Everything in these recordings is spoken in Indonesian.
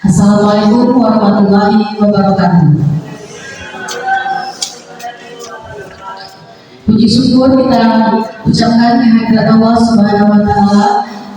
Assalamualaikum warahmatullahi wabarakatuh. Puji syukur kita ucapkan kehadirat Allah Subhanahu wa Ta'ala,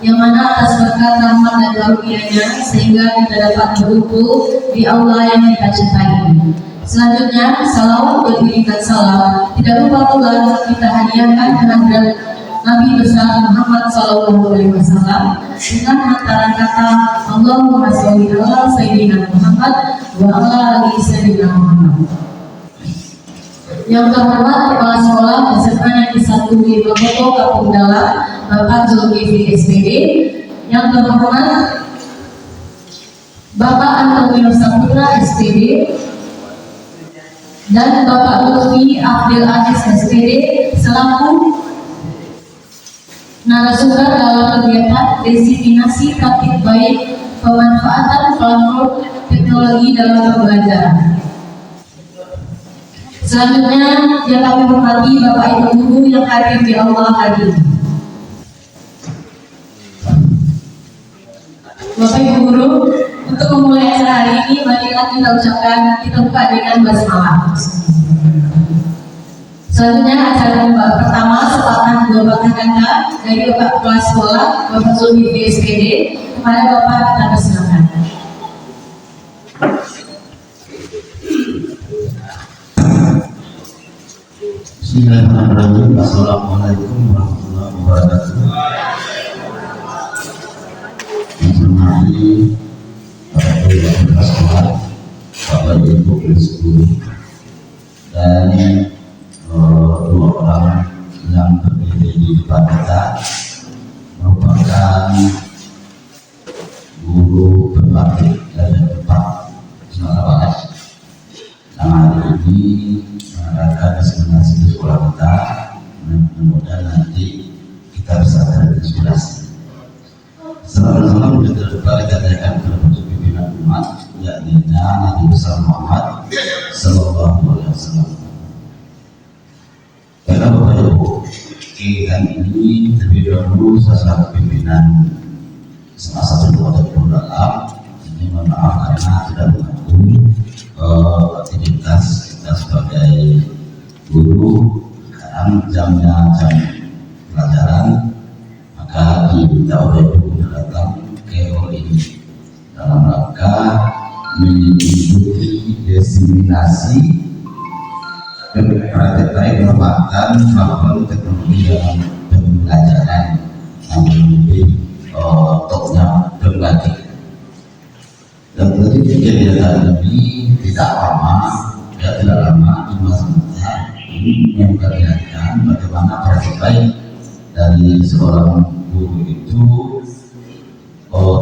yang mana atas berkat rahmat dan karunia-Nya sehingga kita dapat berkumpul di Allah yang kita cintai. Selanjutnya, salam dan berikan salam tidak lupa pula kita hadiahkan kehadirat Nabi besar Muhammad Sallallahu Alaihi Wasallam dengan hantaran kata Allahumma sholli ala Sayyidina Muhammad wa ala ali Sayyidina Muhammad. Yang terhormat Kepala Sekolah beserta yang disatuhi Bapak Kapung Dalam Bapak Zulkifli SPD, yang terhormat Bapak Antonio Saputra SPD dan Bapak Lutfi Abdul Aziz SPD selaku narasumber dalam kegiatan diseminasi praktik baik pemanfaatan platform teknologi dalam pembelajaran. Selanjutnya yang kami hormati Bapak Ibu Guru yang hadir di Allah hadir. Bapak Ibu Guru, untuk memulai acara hari ini marilah kita buka dengan basmalah. Selanjutnya acara pertama sepatah dua patah kata dari Bapak Kepala Sekolah Bapak Zulkifli SPD. Kepada Bapak kita persilakan. Bismillahirrahmanirrahim. Assalamualaikum warahmatullahi wabarakatuh. Yang hormati Bapak Ibu Sekolah, Bapak Ibu Guru, dan dua orang yang berdiri di depan kita merupakan guru berbakti dari Depak Sumatera Barat. Yang hari ini mengadakan diseminasi di sekolah kita, mudah-mudahan nanti kita bisa terinspirasi. Salam-salam juga kembali kita akan berbentuk pimpinan umat, yakni Nabi besar Muhammad Sallallahu Alaihi Wasallam. Karena Bapak Ibu, kegiatan ini terlebih dahulu salah satu pimpinan salah satu kota dalam ini, mohon maaf karena tidak mengganggu aktivitas kita sebagai guru. Sekarang jamnya jam pelajaran, maka diminta oleh guru datang ke hall ini dalam rangka mengikuti diseminasi praktek baik merupakan platform teknologi dalam pembelajaran yang lebih topnya berbagi. Dan tadi kegiatan ini tidak lama cuma sebentar. Ini memperlihatkan bagaimana praktek baik dari seorang guru itu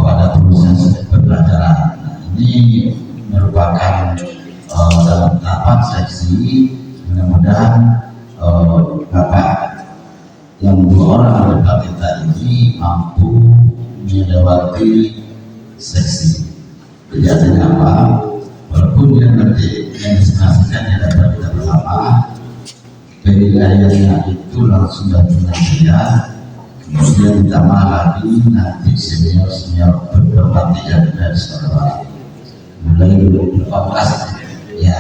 pada proses pembelajaran. Nah, ini merupakan dalam tahapan seleksi. Mudah-mudahan Bapak yang dua orang Bapak kita ini mampu melewati seksi. Kejadiannya apa? Walaupun dia nanti yang disenasikan yang dapat kita bersama, penilaiannya itu langsung dari dia, kemudian ditambah lagi nanti senior beberapa dari sekolah mulai 18 ya.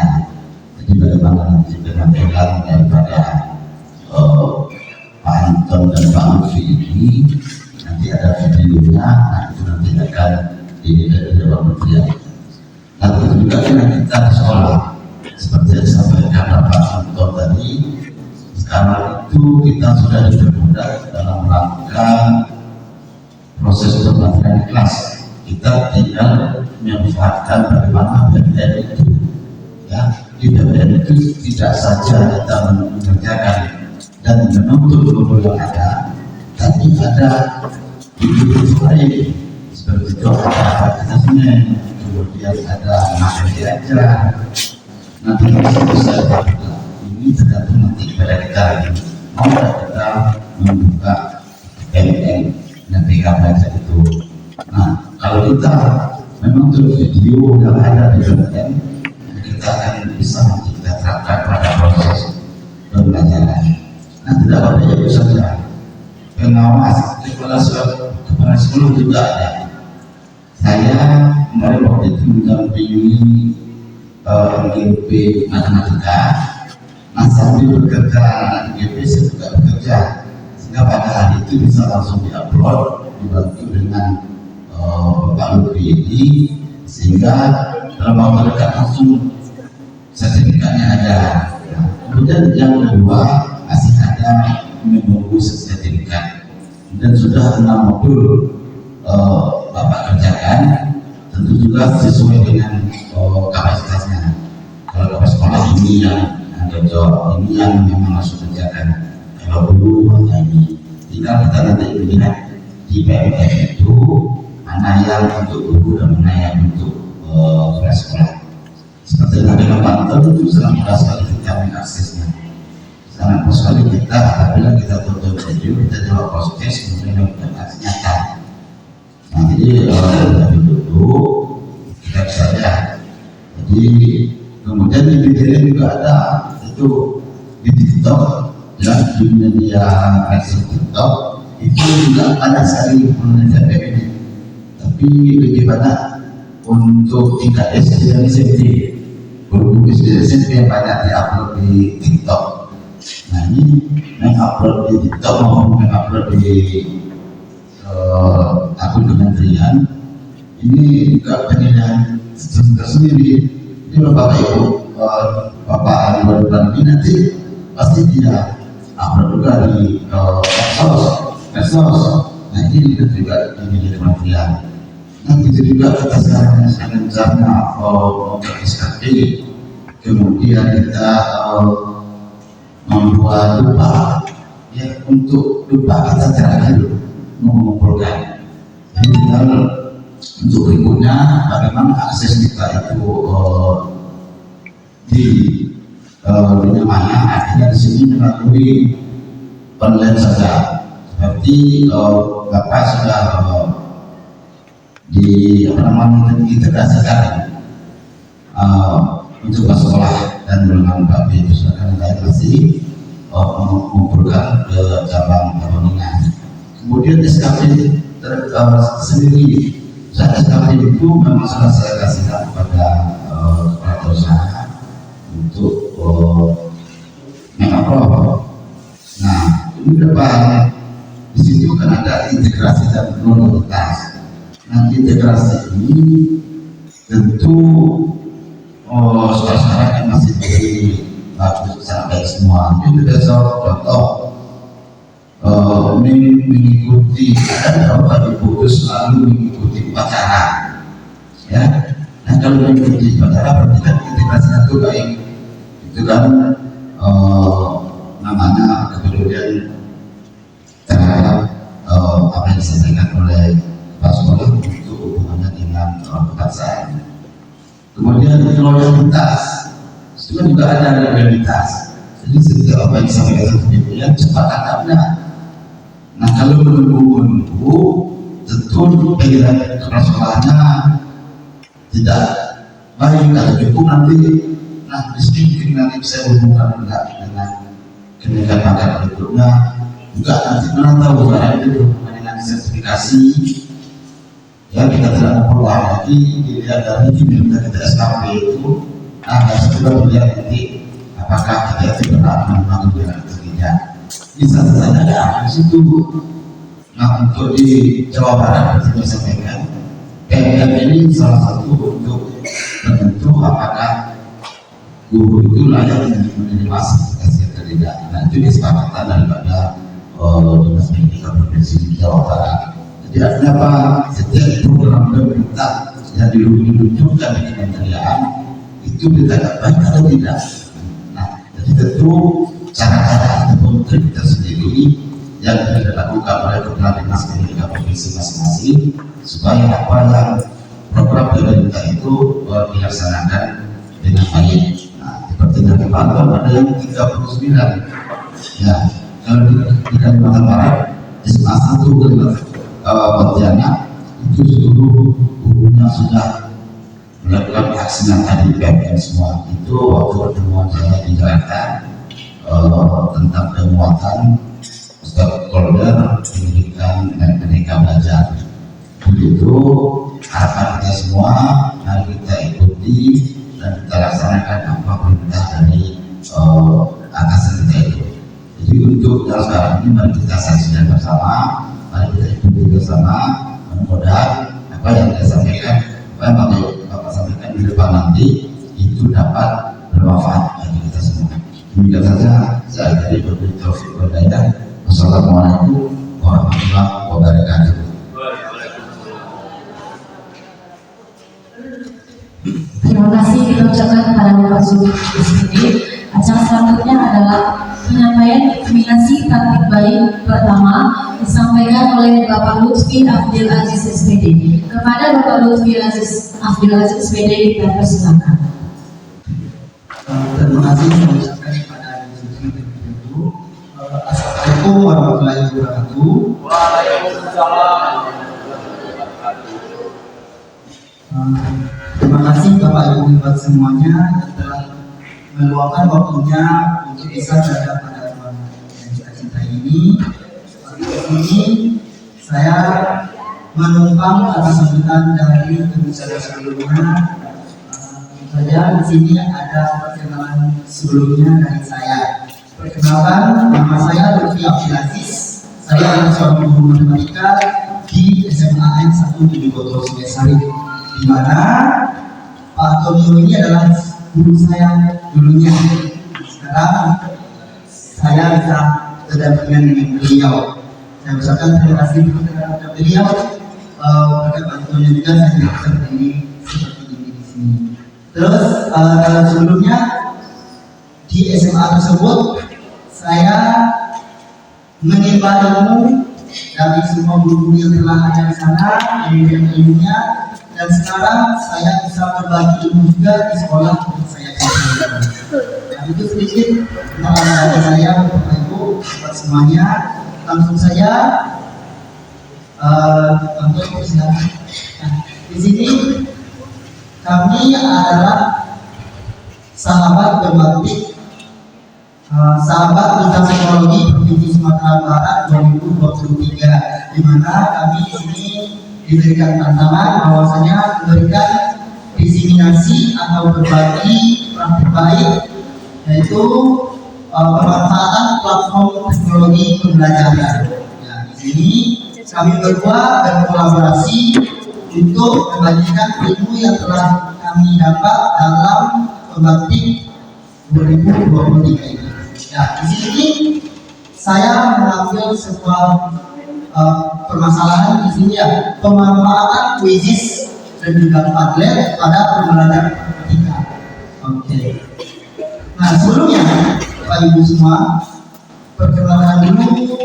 Jadi bagaimana nanti penampilan daripada Pak Anton dan Pak Lutfi ini, nanti ada videonya, nah itu nanti akan dijawab beliau. Lalu itu juga kita di sekolah, seperti yang disampaikan Pak Anton tadi, sekarang itu kita sudah dipermudah dalam rangka proses pembelajaran di kelas. Kita tinggal memanfaatkan bagaimana BPN itu, ya. Di BPN itu tidak saja kita mengerjakan dan menuntut guru yang ada, tapi ada video lain seperti itu, ada advertisement, kemudian ada materi aja. Nanti bisa ini tergantung nanti pada kita mau kita membuka BPN nanti kapan itu. Nah, kalau kita memang untuk video yang ada di BPN, kita akan bisa kita terapkan pada proses pembelajaran. Nah, tidak pada itu saja, pengawas kepala sekolah juga ada. Saya saya kemarin waktu itu mendampingi MGP matematika. Nah, sambil bekerja anak MGP saya juga bekerja, sehingga pada hari itu bisa langsung diupload, dibantu dengan Bapak Lutfi ini, sehingga dalam waktu dekat langsung sertifikatnya ada. Nah, kemudian yang kedua masih ada menunggu sertifikat, dan sudah 6 modul Bapak kerjakan, tentu juga sesuai dengan kapasitasnya. Kalau kapasitas sekolah ini yang cocok, ini yang memang harus kerjakan. Kalau dulu ini tinggal kita nanti melihat di PMF itu mana yang untuk guru dan mana yang untuk kepala sekolah. Seperti yang ada pantau itu sangat mudah sekali kita mengaksesnya, sangat mudah sekali kita apabila kita tonton video, kita jawab proses, kemudian kita nyata. Nah, jadi dari dulu kita bisa lihat. Jadi kemudian di video juga ada itu di TikTok, ya, di media TikTok itu juga ada sekali mengenai ini. Tapi lebih banyak untuk tingkat SD dan SMP, guru SD dan SMP yang banyak diupload di TikTok. Nah, ini mengupload di TikTok maupun mengupload di akun kementerian, ini juga penilaian tersendiri. Ini Bapak Ibu, Bapak Ibu ini nanti pasti tidak upload juga di medsos. Nah, ini juga di kementerian. Nah, itu juga kita sekarang rencana untuk SKP, kemudian kita membuat lupa, ya, untuk lupa kita terakhir mengumpulkan. Jadi tinggal untuk berikutnya bagaimana akses kita itu di namanya akhirnya di sini melalui online saja, seperti Bapak sudah diintegrasikan untuk sekolah dan dengan Pak B itu sudah masih mengumpulkan ke cabang Tabaningan. Kemudian SKP sendiri, SKP itu memang sudah saya kasihkan kepada kepala usaha untuk mengupload. Nah, ini depan di situ kan ada integrasi dan prioritas. Nah, integrasi ini tentu sekarang kan masih bagus, sangat baik semua. Ini contoh mengikuti, ada beberapa ibu selalu mengikuti upacara, ya. Nah, kalau mengikuti upacara berarti kan integrasinya itu baik, itu kan namanya kepedulian terhadap apa yang disampaikan oleh Pak Sekolah untuk hubungannya dengan kebangsaan. Kemudian loyalitas, itu juga ada loyalitas. Jadi setiap apa yang disampaikan kemudian cepat tanggapnya. Nah, kalau menunggu tentu pilihan kepala sekolahnya tidak baik, kalau cukup nanti, nah mungkin nanti bisa hubungan dengan kenaikan pangkat berikutnya, juga nanti menantau karena itu berhubungan dengan sertifikasi. Ya, kita tidak perlu lagi dilihat dari kinerja kita SKP itu, nah sudah melihat nanti apakah kita itu benar memang dengan kerja. Bisa saja ada di situ. Nah, untuk di Jawa Barat kita sampaikan, PMM ini salah satu untuk menentu apakah guru itu layak menerima sertifikasi atau tidak. Nah, itu kesepakatan daripada Dinas Pendidikan Provinsi Jawa Barat. Jadi artinya apa? Setiap program pemerintah yang diluncurkan di kementerian itu ditegakkan baik atau tidak. Nah, jadi tentu cara-cara ataupun trik tersendiri yang dilakukan oleh Kepala Dinas Pendidikan Provinsi masing-masing supaya apa yang program pemerintah itu dilaksanakan dengan baik. Nah, seperti yang dipantau ada yang 39. Ya, kalau di Kalimantan Barat SMA 1 Pontianak itu seluruh gurunya sudah melakukan aksi yang tadi PMM semua. Itu waktu pertemuan saya di Jakarta tentang penguatan Ustaz Kolder pendidikan dan pendidikan belajar. Begitu harapan kita semua, mari kita ikuti dan kita laksanakan apa perintah dari atasan kita itu. Jadi untuk dalam sekarang ini mari kita saksikan bersama, mari kita ikuti bersama, mudah-mudahan apa yang kita sampaikan, apa yang Bapak sampaikan di depan nanti itu dapat bermanfaat bagi kita semua. Demikian saja saya dari Bapak Taufik Wardaya. Wassalamualaikum warahmatullahi wabarakatuh. Terima kasih kita ucapkan kepada Bapak Zulkifli. Acara selanjutnya adalah penyampaian eksaminasi praktik baik pertama disampaikan oleh Bapak Lutfi Abdul Aziz SPD. Kepada Bapak Lutfi Abdul Aziz SPD kita persilakan. Terima kasih saya ucapkan kepada Zulkifli terlebih. Assalamualaikum warahmatullahi wabarakatuh. Waalaikumsalam. Terima kasih Bapak Ibu buat semuanya yang telah meluangkan waktunya untuk bisa berada pada ruang yang kita cintai ini. Di sini saya menumpang atas sambutan dari pembicara sebelumnya. Saya di sini ada perkenalan sebelumnya dari saya. Perkenalkan, nama saya Lutfi Abdul Aziz. Saya adalah seorang guru matematika di SMAN 1 di Boto Sumesari, di mana Pak Antonio ini adalah guru saya dulunya. Sekarang saya bisa berdampingan dengan beliau. Saya ucapkan terima kasih kepada beliau. Berkat Pak Antonio juga saya bisa berdiri seperti ini di sini. Terus sebelumnya di SMA tersebut saya menimba ilmu dari semua guru-guru yang telah ada di sana, ilmunya, dan sekarang saya bisa berbagi ilmu juga di sekolah yang saya pelajari. Nah, itu sedikit tentang dari saya, Bapak Ibu, buat semuanya. Langsung saja untuk persilakan. Nah, di sini kami adalah sahabat berbakti, sahabat bidang teknologi Provinsi Sumatera Barat 2023, di mana kami di sini diberikan tantangan bahwasanya memberikan diseminasi atau berbagi praktik baik, yaitu pemanfaatan platform teknologi pembelajaran. Ya, di sini kami berdua berkolaborasi untuk membagikan ilmu yang telah kami dapat dalam pembakti 2023 ini. Ya, di sini saya mengambil sebuah permasalahan di sini ya, pemanfaatan Quizizz dan juga Padlet pada pembelajaran matematika. Oke. Nah, sebelumnya Bapak Ibu semua, perkenalkan dulu.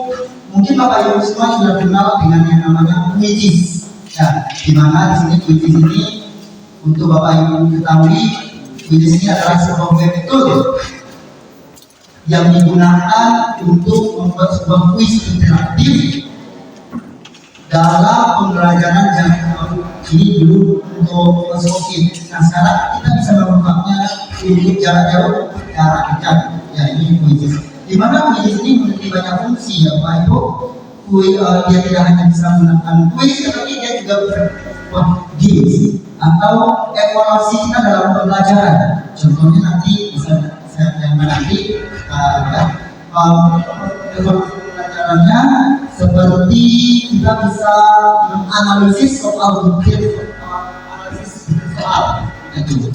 Mungkin Bapak Ibu semua sudah kenal dengan yang namanya Quizizz. Ya, di mana di sini Quizizz ini untuk Bapak Ibu ketahui, Quizizz ini adalah sebuah web tool yang digunakan untuk membuat sebuah kuis interaktif dalam pembelajaran jarak jauh. Ini dulu untuk COVID. Nah, sekarang kita bisa mengembangnya untuk jarak jauh, jarak dekat. Ya, ini Quizizz. Di mana Quizizz ini memiliki banyak fungsi ya Pak Ibu. Dia tidak hanya bisa menggunakan kuis, tetapi dia juga berbuat games atau evaluasi kita dalam pembelajaran. Contohnya nanti bisa saya tanya nanti evaluasi pembelajarannya seperti kita bisa menganalisis soal detail, analisis soal itu.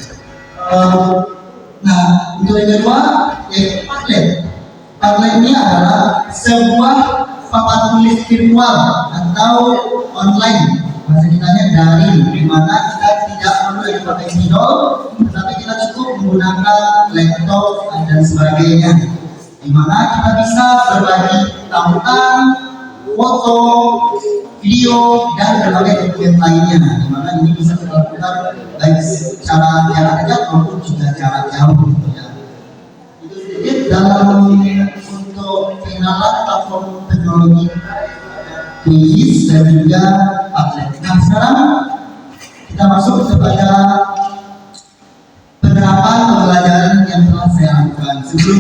Nah, untuk yang kedua yaitu Padlet. Padlet ini adalah sebuah papan tulis virtual atau online, bahasa kitanya daring, di mana kita tidak perlu yang pakai spidol, tetapi kita cukup menggunakan laptop dan sebagainya, di mana kita bisa berbagi tautan, foto, video, dan berbagai dokumen lainnya, di mana ini bisa kita lakukan baik secara jarak dekat maupun juga jarak jauh. Ya. Itu sedikit dalam untuk pengenalan platform teknologi Quizizz dan juga Padlet. Nah, sekarang kita masuk kepada penerapan pembelajaran yang telah saya lakukan. Sebelum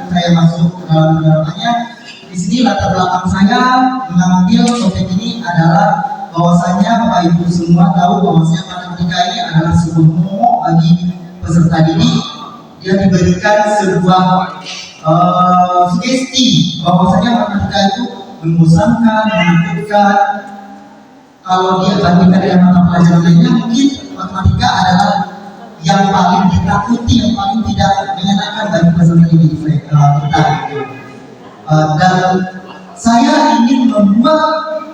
saya masuk ke dalam penerapannya, di sini latar belakang saya mengambil topik ini adalah bahwasanya Bapak Ibu semua tahu bahwasanya matematika ini adalah sebuah momok bagi peserta didik. Dia diberikan sebuah sugesti bahwasanya matematika itu membosankan, menakutkan. Kalau dia bandingkan dengan mata pelajaran lainnya, mungkin matematika adalah yang paling ditakuti, yang paling tidak menyenangkan bagi peserta didik kita. Dan saya ingin membuat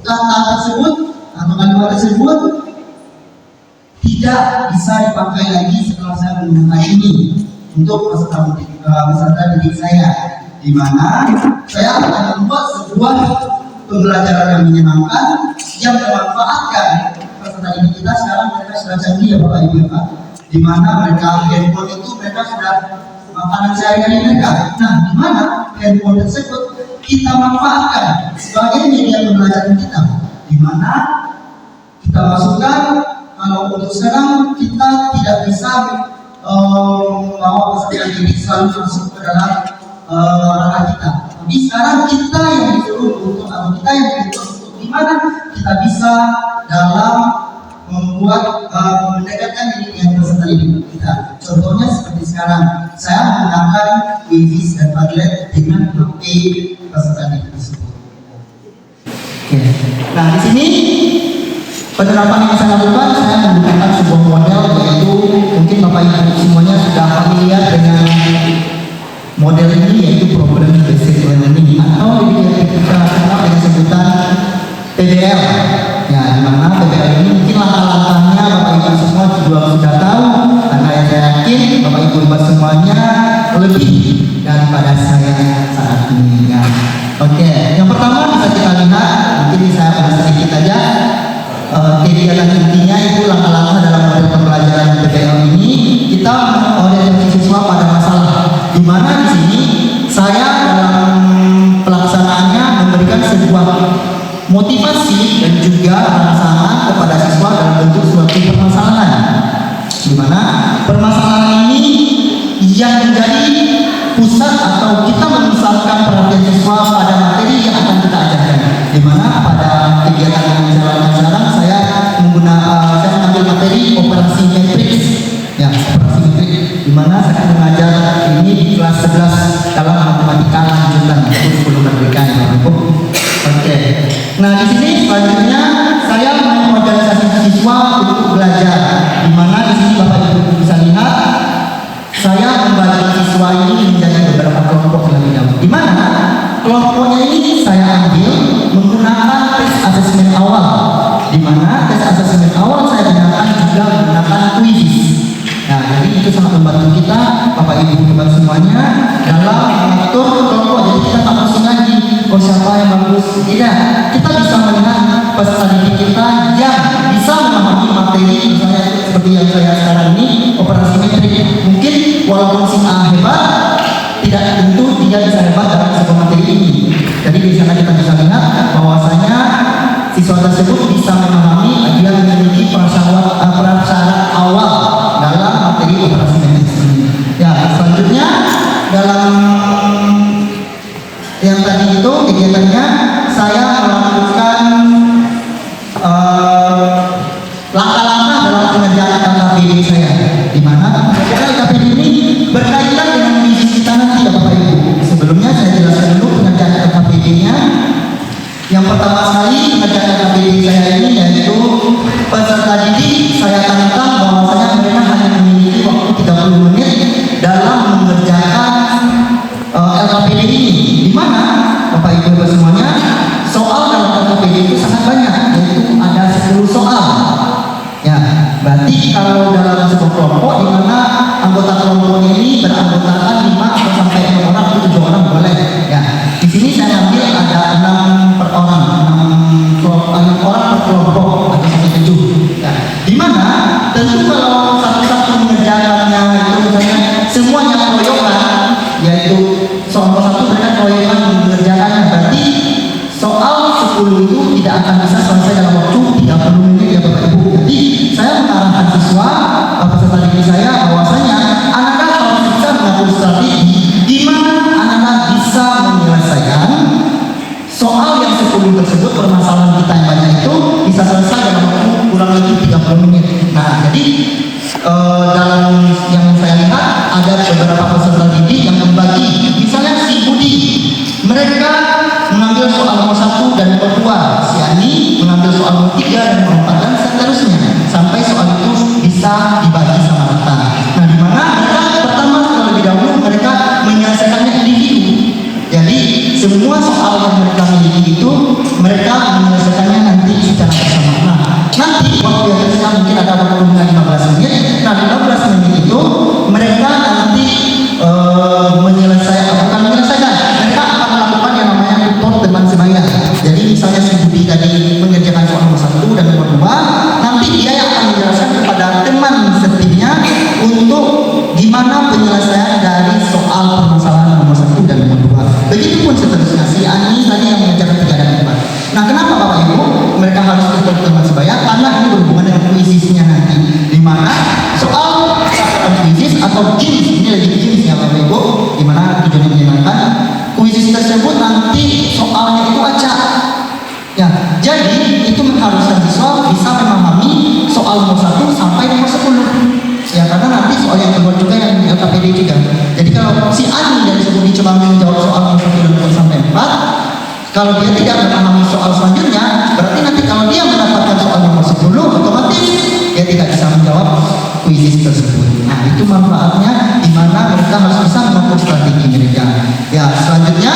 kata tersebut atau kalimat tersebut tidak bisa dipakai lagi setelah saya menggunakan ini untuk peserta didik saya, di mana saya akan membuat sebuah pembelajaran yang menyenangkan yang memanfaatkan peserta didik kita. Sekarang mereka sudah canggih ya Bapak Ibu, di mana mereka handphone itu mereka sudah makanan sehari-hari mereka. Nah, di mana handphone tersebut kita manfaatkan sebagai media pembelajaran kita, di mana kita masukkan. Kalau untuk sekarang kita tidak bisa membawa peserta didik selalu masuk ke dalam ranah kita. Tapi sekarang kita yang disuruh untuk atau kita yang dituntut untuk gimana kita bisa dalam membuat mendekatkan diri dengan peserta didik kita. Contohnya seperti sekarang saya menggunakan Wifis dan Padlet dengan HP peserta didik tersebut. Oke. Nah, di sini penerapan yang saya lakukan, saya menggunakan sebuah model, yaitu mungkin Bapak Ibu semuanya sudah familiar dengan model ini, yaitu problem based learning atau kita kenal dengan sebutan PBL. Ya, di mana PBL ini mungkin langkah-langkahnya Bapak Ibu semua juga sudah tahu, karena saya yakin Bapak Ibu semuanya lebih daripada saya saat ini. Ya. Oke, yang pertama bisa kita lihat, mungkin saya bahas sedikit aja. Kegiatan intinya itu langkah-langkah dalam model pembelajaran PBL ini. Kita mengorientasi siswa pada masalah, di mana di sini saya dalam pelaksanaannya memberikan sebuah motivasi dan juga rangsangan kepada siswa dalam bentuk suatu permasalahan, di mana permasalahan ini yang menjadi pusat atau kita memusatkan perhatian siswa pada materi yang akan kita ajarkan. Di mana pada kegiatan yang saya lakukan sekarang saya mengambil materi operasi matriks, ya operasi matriks, di mana saya mengajar ini di kelas 11 dalam matematika lanjutan kurikulum merdeka ya Ibu. Oke. Nah di sini selanjutnya saya mengorganisasi siswa untuk belajar, di mana di sini Bapak Ibu bisa lihat saya membagi siswa ini menjadi beberapa kelompok terlebih dahulu, di mana kelompoknya ini saya ambil menggunakan tes asesmen awal, di mana tes asesmen awal saya gunakan juga menggunakan kuis. Nah, jadi itu sangat membantu kita Bapak Ibu teman semuanya dalam mengatur kelompok. Jadi kita tak pusing lagi, oh siapa yang bagus, tidak. Kita bisa melihat peserta didik kita yang bisa memahami materi, misalnya seperti yang saya sekarang ini operasi metrik. Mungkin walaupun si A hebat, tidak tentu dia bisa hebat dalam sebuah materi ini. Jadi di sana kita bisa lihat bahwasanya siswa tersebut bisa memahami, dia memiliki prasyarat awal dalam materi operasi metrik ini. Ya, selanjutnya dalam yang tadi itu kegiatannya saya melakukan langkah-langkah dalam pengerjaan LKPD saya, di mana LKPD ini berkaitan dengan misi kita nanti ya Bapak Ibu. Sebelumnya saya jelaskan dulu pengerjaan LKPD-nya. Yang pertama sekali pengerjaan LKPD saya ini yaitu peserta didik saya tantang bahwasanya mereka hanya memiliki waktu 30 menit dalam mengerjakan LKPD ini, di mana Bapak Ibu semuanya soal dalam LKPD itu sangat banyak, yaitu ada 10 soal. Ya, berarti kalau dalam sebuah kelompok di mana anggota kelompoknya ini beranggotakan 5 atau sampai 6 orang atau 7 orang boleh. Ya, di sini saya ambil ada 6 per orang, 6 orang per kelompok atau dalam yang saya lihat ada beberapa peserta didik yang membagi, misalnya si Budi, mereka mengambil soal nomor 1 dan nomor 2, si Ani mengambil soal nomor 3 dan nomor 4 dan seterusnya sampai soal itu bisa dibagi sama rata. Nah, di mana mereka pertama terlebih dahulu mereka menyelesaikannya individu. Jadi semua soal yang mereka miliki itu mereka menyelesaikannya nanti secara bersamaan. Nah, nanti waktu yang tersisa mungkin ada waktu 15 menit. Nah, 15 menit itu mereka nanti menyelesaikan, mereka akan melakukan yang namanya tutor teman sebaya. Jadi misalnya si Budi tadi mengerjakan soal nomor 1 dan nomor 2, nanti dia yang akan menjelaskan kepada teman setimnya untuk gimana penyelesaian dari soal permasalahan nomor 1 dan nomor 2. Begitupun seterusnya, si Ani tadi yang mengerjakan 3 dan 4. Nah, kenapa Bapak Ibu mereka harus tutor teman sebaya? Karena ini berhubungan dengan kuisisnya nanti, di mana soal sasaran kuisis atau jenis, ini lagi jenisnya Bapak Ibu, di mana tujuannya menyenangkan. Kuisis tersebut nanti soalnya itu acak. Ya, jadi itu mengharuskan siswa bisa memahami soal nomor 1 sampai nomor 10. Ya, karena nanti soal yang kedua juga yang di LKPD juga. Jadi kalau si Ani dari Budi coba menjawab soal nomor 1 dan nomor sampai 4, kalau dia tidak memahami soal selanjutnya, berarti nanti kalau dia mendapatkan soal nomor 10, otomatis dia tidak bisa menjawab kuisis tersebut. Nah, itu manfaatnya di mana mereka harus bisa mengatur strategi mereka. Ya, selanjutnya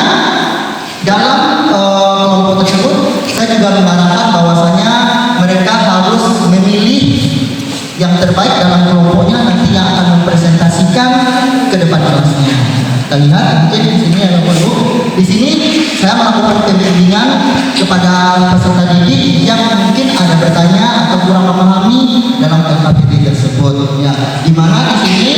dalam kelompok tersebut saya juga mengarahkan bahwasanya mereka harus memilih yang terbaik dalam kelompoknya nanti yang akan mempresentasikan ke depan kelasnya. Kita lihat mungkin di sini ada perlu. Di sini saya melakukan pembimbingan kepada peserta didik yang mungkin ada bertanya atau kurang memahami dalam LKPD tersebut. Ya, di mana di sini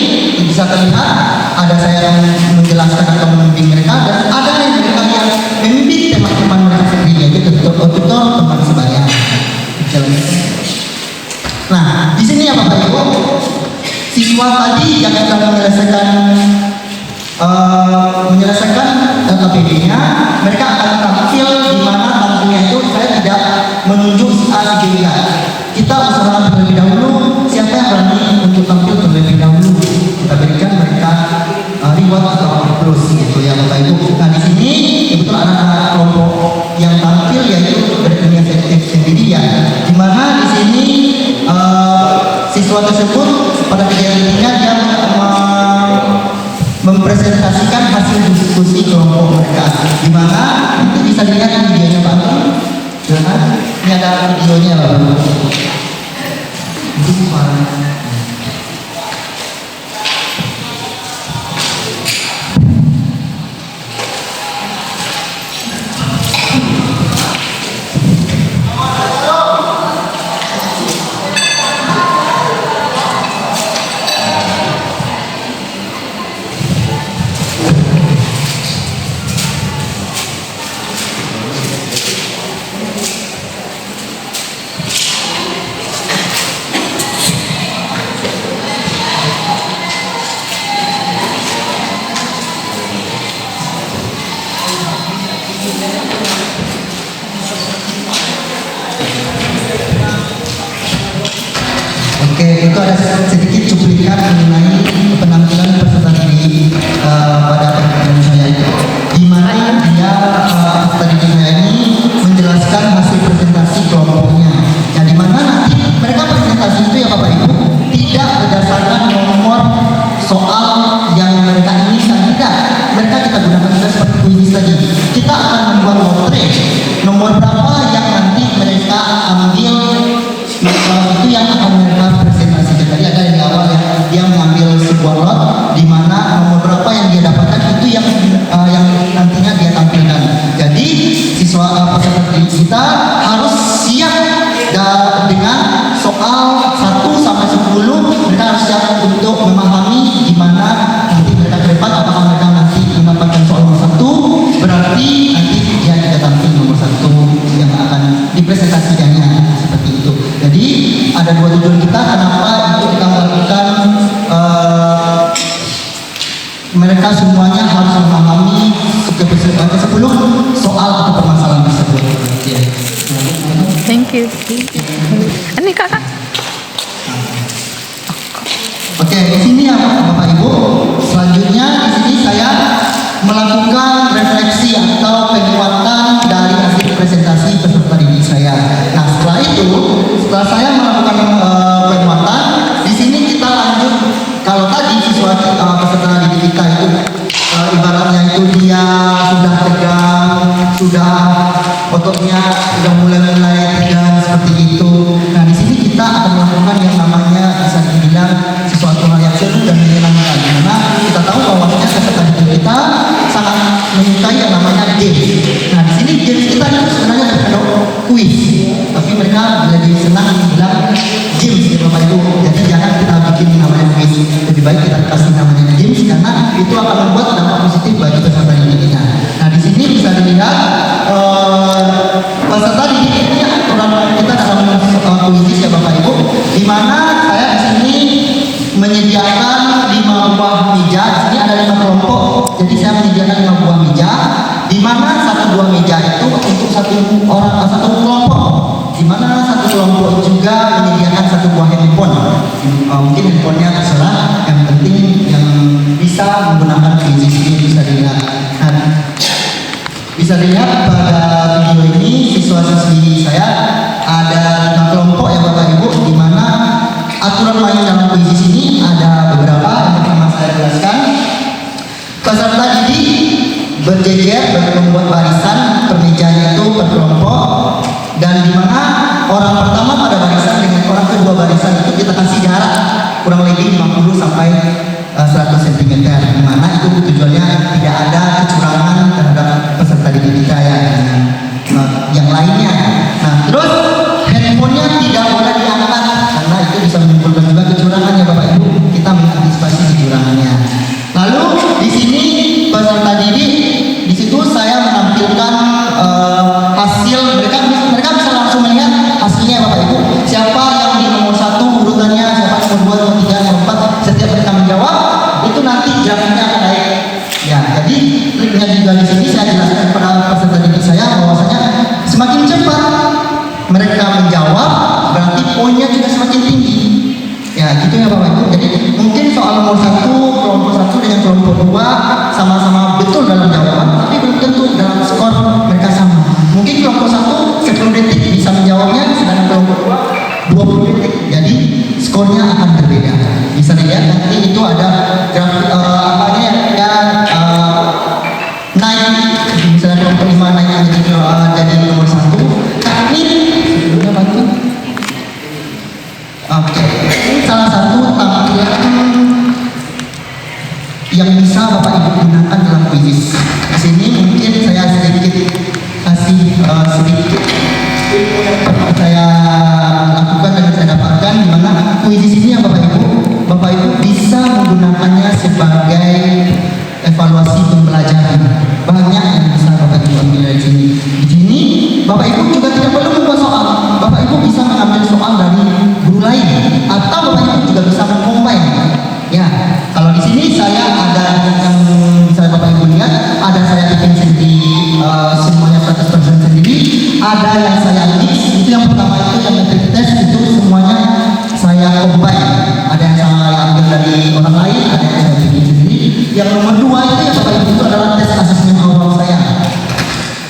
bisa terlihat ada saya yang menjelaskan atau membimbing mereka dan ada yang mereka yang membimbing teman-teman mereka sendiri, yaitu tutor teman sebaya. Nah, di sini ya Bapak Ibu, siswa tadi yang akan menyelesaikan LKPD-nya, mereka akan tampil di mana tampilnya itu saya tidak menunjuk si A, si B, ya. Kita usahakan terlebih dahulu siapa yang berani untuk tampil terlebih dahulu. Kita berikan mereka reward atau plus gitu ya Bapak Ibu. Nah, di sini kebetulan anak-anak kelompok yang tampil yaitu berinisiatif sendiri ya. Di mana di sini siswa tersebut pada kejadiannya dia mempresentasikan hasil diskusi kelompok mereka, di mana itu bisa dilihat di videonya Pak. Ini ada videonya Pak. Itu suaranya. Oke, itu ada sedikit cuplikan mengenai penampilan peserta didik pada pertemuan saya itu, di mana dia peserta didik saya ini menjelaskan hasil presentasi kelompoknya. Yang di mana nanti mereka presentasi itu ya Bapak Ibu tidak berdasarkan nomor soal yang mereka inginkan, tidak. Mereka kita gunakan juga seperti kuis tadi. Kita akan membuat lotre nomor berapa yang nanti mereka ambil itu yang akan mereka presentasikan. Tadi ada di awal ya, dia mengambil sebuah lot di mana nomor berapa yang dia dapatkan itu yang nantinya dia tampilkan. Jadi siswa peserta didik kita harus siap dengan soal 1 sampai 10. Mereka harus siap untuk memahami gimana nanti mereka ke depan, apakah mereka nanti mendapatkan soal nomor 1, berarti nanti dia tidak tampil nomor 1 yang akan dipresentasikannya seperti itu. Jadi ada dua tujuan kita kenapa itu kita melakukan mereka semuanya harus memahami sebelum soal atau permasalahan tersebut. Thank you. Ini kakak. aturan main dalam kuis ini ada beberapa. Yang pertama saya jelaskan, peserta didik berjejer membuat barisan per mejanya itu per kelompok, dan di mana orang pertama pada barisan dengan orang kedua barisan itu kita kasih jarak kurang lebih 50 sampai 100 cm, di mana itu tujuannya tidak ada kecurangan terhadap peserta didik kita yang lainnya. Nah, terus handphonenya tidak boleh diangkat karena itu bisa menimbulkan juga kecurangan ya Bapak Ibu. Kita mengantisipasi kecurangannya. Lalu di sini peserta didik, di situ saya menampilkan hasil mereka bisa langsung melihat hasilnya Bapak Ibu. Siapa yang di nomor 1 urutannya, siapa nomor 2, nomor 3, nomor 4. Setiap mereka menjawab itu nanti grafiknya akan naik. Ya, jadi lihat juga di sini saya jelaskan kepada peserta didik saya bahwasanya semakin cepat mereka menjawab berarti poinnya juga semakin tinggi. Ya, gitu ya Bapak Ibu. Jadi mungkin soal nomor 1, kelompok 1 dengan kelompok 2 sama-sama betul dalam jawaban, tapi belum tentu dalam skor mereka sama. Mungkin kelompok 1 10 detik bisa menjawabnya, sedangkan kelompok 2 20 detik. Jadi skornya akan berbeda. Bisa dilihat nanti itu ada grafik naik, misalnya kelompok 5 naik jadi nomor 1. Tapi sebelumnya bantu. Oke, salah satu tampilan yang bisa Bapak Ibu gunakan dalam kuis. Di sini mungkin saya sedikit kasih sedikit ilmu yang pernah saya lakukan dan saya dapatkan, di mana kuis di sini ya Bapak Ibu bisa menggunakannya sebagai evaluasi pembelajaran. Banyak yang bisa Bapak Ibu ambil dari sini. Di sini Bapak Ibu juga tidak perlu membuat soal. Bapak Ibu bisa mengambil soal dari guru lain, atau Bapak Ibu juga bisa mengcombine. Ya, kalau di sini saya ada yang bisa Bapak Ibu lihat, ada saya bikin sendiri semuanya 100% sendiri, ada yang saya mix. Itu yang pertama, itu yang metric test, itu semuanya saya combine. Ada yang saya ambil dari orang lain, ada yang saya bikin sendiri. Yang nomor 2 itu ya Bapak Ibu, itu adalah tes asesmen awal saya,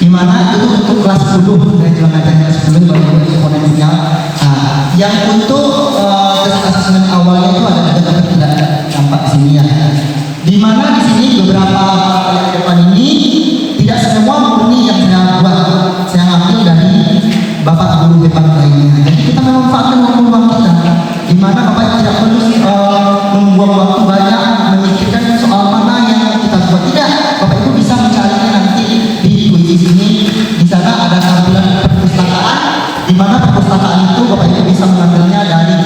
di mana itu untuk kelas 10. Saya juga ngajarin kelas 10 Bapak Ibu eksponensial. Nah, yang untuk tes asesmen awalnya itu ada juga, tapi tidak nampak di sini ya. Di mana di sini beberapa yang depan ini tidak semua murni yang saya buat, saya ambil dari Bapak guru hebat lainnya. Jadi kita memanfaatkan waktu-waktu kita, di mana Bapak tidak perlu membuang waktu banyak memikirkan soal mana yang kita buat. Tidak, Bapak Ibu bisa mencarinya nanti di kuis ini. Di sana ada tampilan perpustakaan, di mana perpustakaan itu Bapak Ibu bisa mengambilnya dari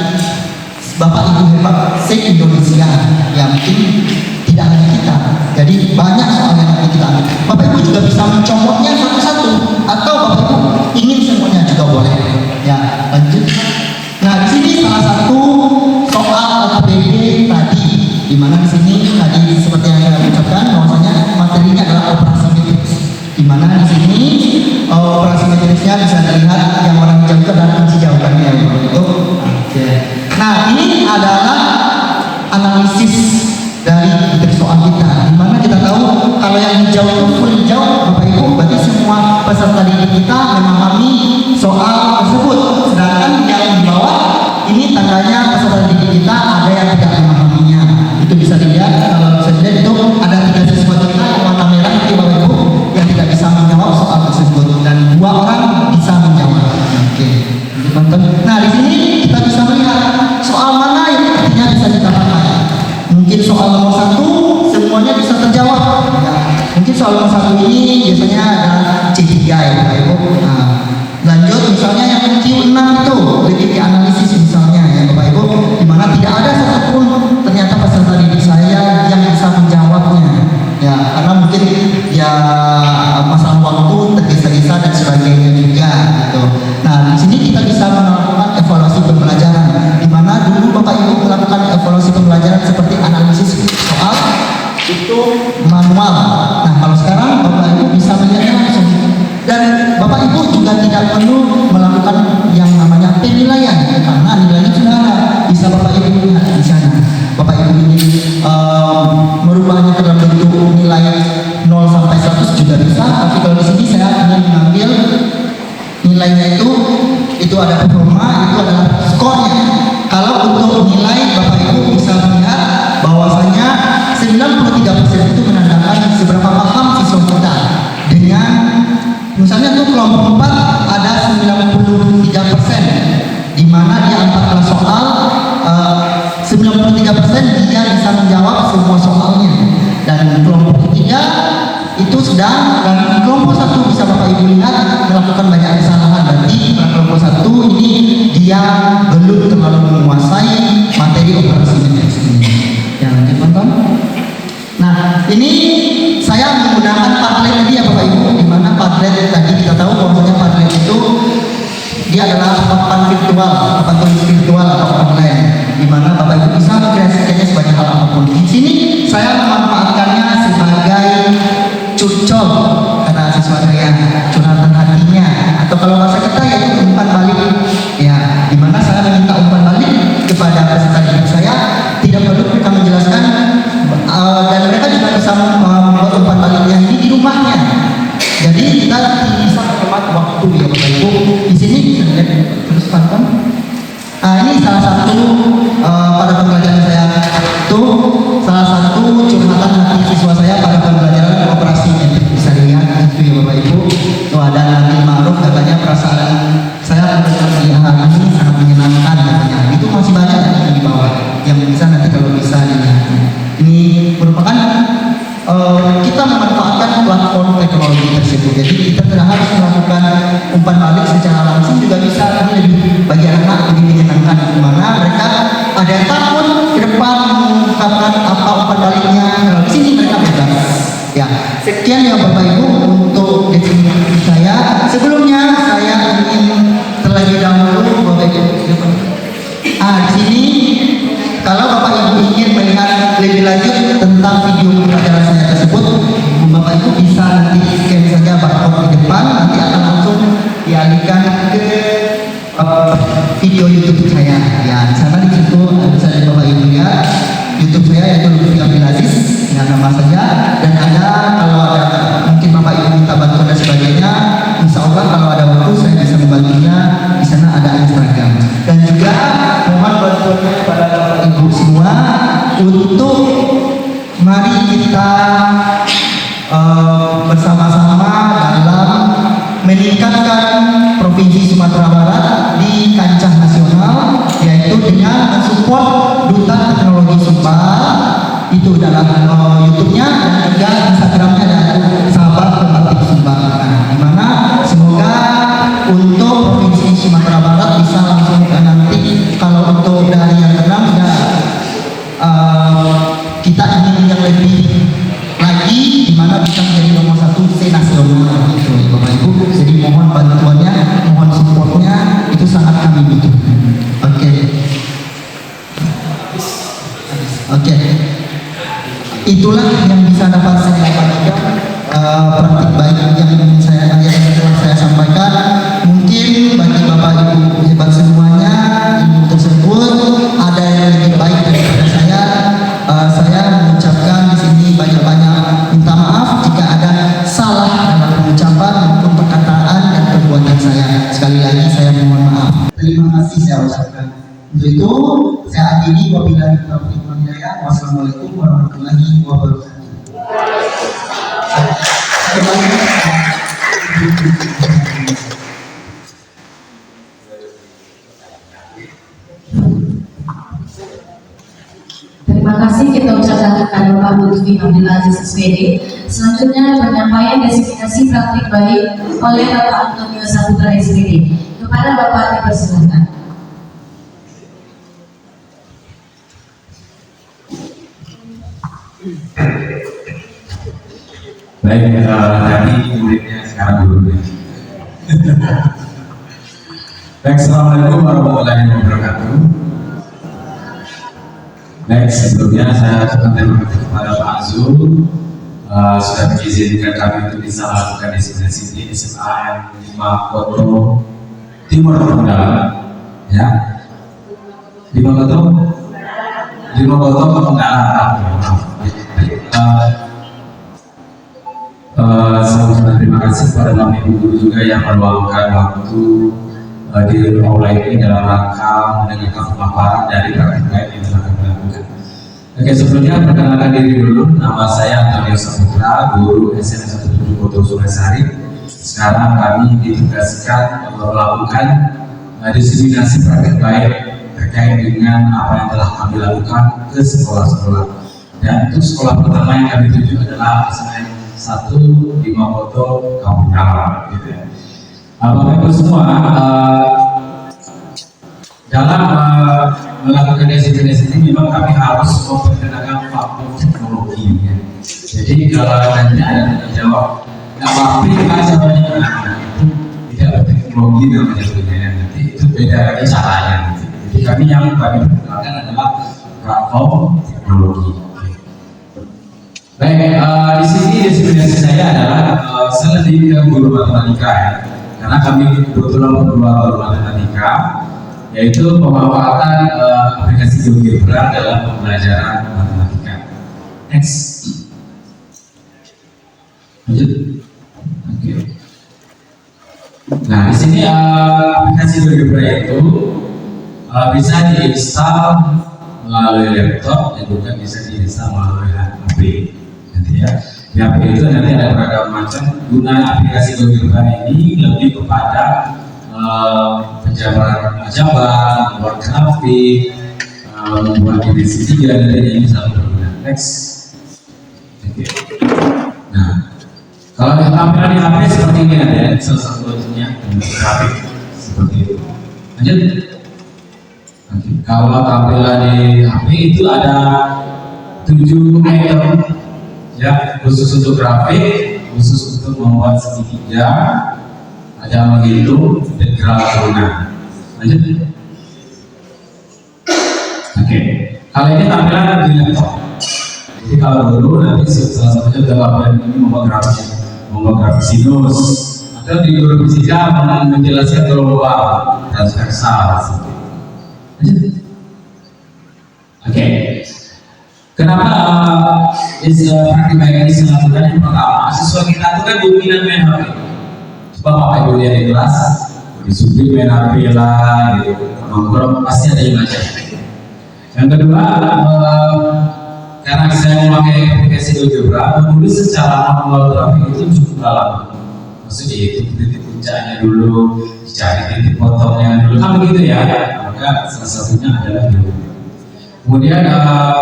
Bapak Ibu hebat se-Indonesia. Ya, mungkin tidak hanya kita. Jadi banyak soal yang nanti kita ambil. Bapak Ibu juga bisa mencomotnya satu-satu, atau Bapak Ibu ingin semuanya juga boleh. Ya, lanjut. Nah, di sini salah satu soal KPD tadi, di mana di sini tadi seperti yang saya ucapkan bahwasanya materinya adalah operasi metris. Di mana di sini operasi metrisnya bisa dilihat yang warna hijau itu adalah kunci jawabannya itu. Oke. Nah, ini adalah analisis dari metrik soal kita, di mana kita tahu kalau yang hijau itu full hijau Bapak Ibu, berarti semua peserta didik kita memahami soal tersebut. Sedangkan yang di bawah ini tandanya peserta didik kita ada yang tidak memahaminya. Itu bisa dilihat, kalau bisa dilihat itu ada 3 siswa kita yang warna merah itu Bapak Ibu yang tidak bisa menjawab soal tersebut, dan 2 orang bisa menjawab. Oke, ditonton. Nah, di sini kita bisa melihat soal mana yang artinya bisa kita pakai. Mungkin soal nomor 1 semuanya bisa terjawab. Ya, mungkin soal nomor 1 ini biasanya ada C3 ya Bapak Ibu. Nah, lanjut misalnya yang Q6 itu lebih dianalisis misalnya ya Bapak Ibu, di mana tidak ada satupun ternyata peserta didik saya belum terlalu menguasai materi operasi medis ini. Ya, lanjut tonton. Nah, ini saya menggunakan Padlet tadi ya Bapak Ibu, di mana Padlet tadi kita tahu bahwasanya Padlet itu dia adalah papan virtual, papan tulis virtual atau online, di mana Bapak Ibu bisa mengkreasikannya sebanyak hal apapun. Di sini saya memanfaatkannya sebagai curcol kata siswa saya, curhatan hatinya, atau kalau bahasa kita yaitu umpan balik. Ya, di mana saya meminta umpan balik kepada peserta didik saya, tidak perlu mereka menjelaskan, dan mereka juga bisa membuat umpan baliknya ini di rumahnya. Jadi kita bisa menghemat waktu ya Bapak Ibu. Di sini bisa lihat terus tonton. Ini salah satu pada pembelajaran saya itu salah satu curhatan hati siswa saya pada pembelajaran operasi medis. Bisa lihat itu ya Bapak Ibu. Tuh ada Nabi Ma'ruf katanya perasaan saya mendengar hari ini sangat menyenangkan katanya. Itu masih banyak yang di bawah yang bisa nanti kalau bisa dilihat. Ini merupakan kita memanfaatkan platform teknologi tersebut. Jadi kita tidak harus melakukan umpan balik secara langsung, juga bisa. Ini lebih bagi anak lebih menyenangkan, di mana mereka ada yang takut ke depan mengungkapkan apa umpan baliknya. Kalau di sini mereka bebas. Ya, sekian ya Bapak Ibu untuk definisi saya. Sebelumnya saya ingin terlebih dahulu Bapak Ibu. Di sini kalau Bapak Ibu ingin melihat lebih lanjut tentang video pembelajaran saya tersebut, Bapak Ibu bisa nanti scan saja barcode di depan, nanti akan langsung dialihkan ke video YouTube saya. Ya, di sana di situ bisa Bapak Ibu lihat YouTube saya yaitu Lutfi Abdul Aziz dengan nama saja, dan ada kalau ada mungkin Bapak Ibu minta bantuan dan sebagainya, insya Allah kalau ada waktu saya bisa membantunya. Di sana ada Instagram, dan juga mohon bantuannya kepada Bapak Ibu semua untuk mari kita bersama-sama dalam meningkatkan Provinsi Sumatera Barat di kancah nasional, yaitu dengan mensupport Duta Teknologi Sumbar. Itu adalah YouTube-nya, dan juga Instagram-nya dan Sahabat Pembatik Sumbar. Nah, dimana semoga untuk Provinsi Sumatera Barat bisa langsung nanti kalau untuk dari yang enam ya kita ingin yang lebih lagi, dimana bisa menjadi nomor 1 se-nasional itu Bapak Ibu. Jadi mohon bantuannya, mohon supportnya, itu sangat kami butuhkan. Oke. Itulah yang bisa dapat saya bagikan, praktik baik yang saya sampaikan. Mungkin bagi Bapak Ibu hebat semuanya, ilmu tersebut ada yang lebih baik daripada saya. Saya mengucapkan di sini banyak-banyak minta maaf jika ada salah dalam pengucapan maupun perkataan dan perbuatan saya. Sekali lagi saya mohon maaf. Terima kasih saya ucapkan. Untuk itu saya akhiri, wabillahi taufiq wal hidayah. Wassalamualaikum warahmatullahi wabarakatuh. Terima kasih kita ucapkan kepada Bapak Lutfi Abdul Aziz SPD. Selanjutnya penyampaian designasi praktik baik oleh Bapak Antonio Saputra SPD. Kepada Bapak dipersilakan. Baik, tadi muridnya sekarang gurunya. Baik, assalamualaikum warahmatullahi wabarakatuh. Baik, sebelumnya saya ucapkan terima kasih kepada Pak Azul sudah mengizinkan kami untuk bisa melakukan designasi di SMA 5 Koto Timur Pemenggalan, ya. 5 Koto Pemenggalan. Saya ucapkan terima kasih kepada Bapak Ibu Guru juga yang meluangkan waktu di aula ini dalam rangka mendengarkan pemaparan dari praktik baik yang telah kami lakukan. Oke, sebelumnya perkenalkan diri dulu. Nama saya Antonio Saputra, guru SMA 17 Koto Sumbersari. Sekarang kami ditugaskan melakukan diseminasi praktik baik terkait dengan apa yang telah kami lakukan ke sekolah-sekolah. Dan untuk sekolah pertama yang kami tuju adalah SMA 1 di Makoto Kampung Jawa, gitu ya. Bapak Ibu semua, dalam melakukan desain ini memang kami harus memperkenalkan faktor teknologi. Ya. Jadi kalau nanti ada tanya jawab, nah pabrik kan sebenarnya itu tidak berteknologi namanya sebenarnya, nanti itu beda lagi caranya. Jadi kami yang perkenalkan adalah platform teknologi. Baik, di sini definisi saya adalah saya lebih ke guru matematika ya, karena kami kebetulan berdua guru matematika, yaitu pemanfaatan aplikasi GeoGebra dalam pembelajaran matematika. Next, lanjut. Oke. Nah, di sini aplikasi GeoGebra itu bisa diinstal melalui laptop dan juga bisa diinstal melalui HP. Nanti ya, di HP itu nanti ada beragam macam. Guna aplikasi GeoGebra ini lebih kepada penjabaran jabar, membuat grafik, membuat dimensi 3 dan ini satu berguna. Next. Oke. Nah, kalau tampilan di HP seperti ini ada salah satu bentuknya grafik seperti itu. Lanjut. Oke. Kalau tampilan di HP itu ada 7 item ya, khusus untuk grafik, khusus untuk membuat segitiga, ada menghitung dan gerak turunan. Lanjut. Oke. Kalau ini tampilan di laptop. Jadi kalau dulu nanti salah satunya dalam ini membuat grafik sinus, atau di guru fisika menjelaskan gelombang transversal. Lanjut. Oke. Kenapa praktik baik ini dilakukan? Yang pertama, siswa kita itu kan dominan main HP. Coba Bapak Ibu lihat di kelas, disuruh main HP lah, gitu. Nongkrong pasti ada yang ngajar. Yang kedua, karena saya memakai aplikasi GeoGebra, menulis secara manual grafik itu cukup dalam. Maksudnya itu titik puncaknya dulu, dicari titik potongnya dulu, kan begitu ya. Maka salah satunya adalah GeoGebra. Kemudian